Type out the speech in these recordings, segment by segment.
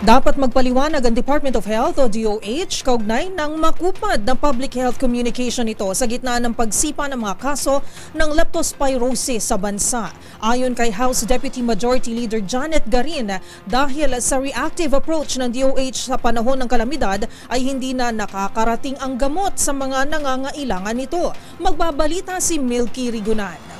Dapat magpaliwanag ang Department of Health o DOH kaugnay ng makupad na public health communication ito sa gitna ng pagsipa ng mga kaso ng leptospirosis sa bansa. Ayon kay House Deputy Majority Leader Janet Garin, dahil sa reactive approach ng DOH sa panahon ng kalamidad ay hindi na nakakarating ang gamot sa mga nangangailangan nito. Magbabalita si Milky Rigunan.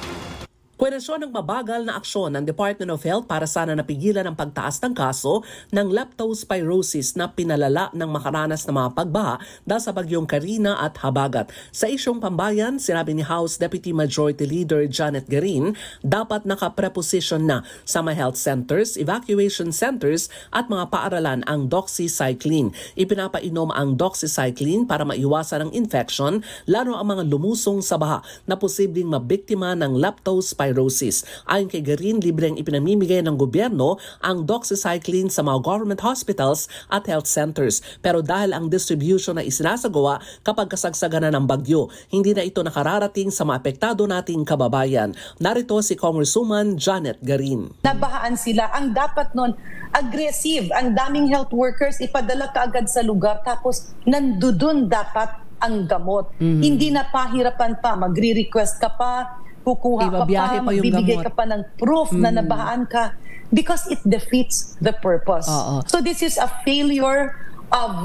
Kwenensyon ng mabagal na aksyon ng Department of Health para sana napigilan ang pagtaas ng kaso ng leptospirosis na pinalala ng makaranas na mga pagbaha dahil sa bagyong Karina at Habagat. Sa isyong pambayan, sinabi ni House Deputy Majority Leader Janet Garin, dapat nakapreposition na sa mga health centers, evacuation centers at mga paaralan ang doxycycline. Ipinapainom ang doxycycline para maiwasan ang infection, lalo ang mga lumusong sa baha na posibleng mabiktima ng leptospirosis. Ayon kay Garin, libreng ipinamimigay ng gobyerno ang doxycycline sa mga government hospitals at health centers. Pero dahil ang distribution na isinasagawa kapag kasagsagan na ng bagyo, hindi na ito nakararating sa mga apektado nating kababayan. Narito si Congresswoman Janet Garin. Nabahaan sila. Ang dapat nun, aggressive. Ang daming health workers, ipadala ka agad sa lugar tapos nandudun dapat ang gamot. Hindi na pahirapan pa. Magre-request ka pa, kukuha ka pa, magbibigay ka pa ng proof na nabahaan ka because it defeats the purpose. So this is a failure of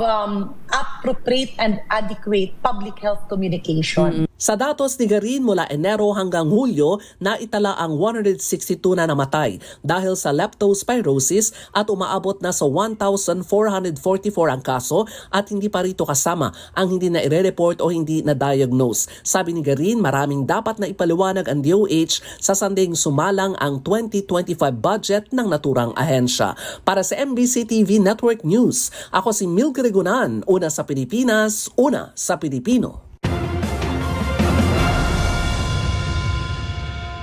appropriate and adequate public health communication. Sa datos ni Garin, mula Enero hanggang Hulyo, naitala ang 162 na namatay dahil sa leptospirosis at umaabot na sa 1,444 ang kaso at hindi pa rito kasama ang hindi na ire-report o hindi na diagnose. Sabi ni Garin, maraming dapat na ipaliwanag ang DOH sa sanding sumalang ang 2025 budget ng naturang ahensya. Para sa MBC TV Network News, ako si Milky Rigunan, una sa Pilipinas, una sa Pilipino.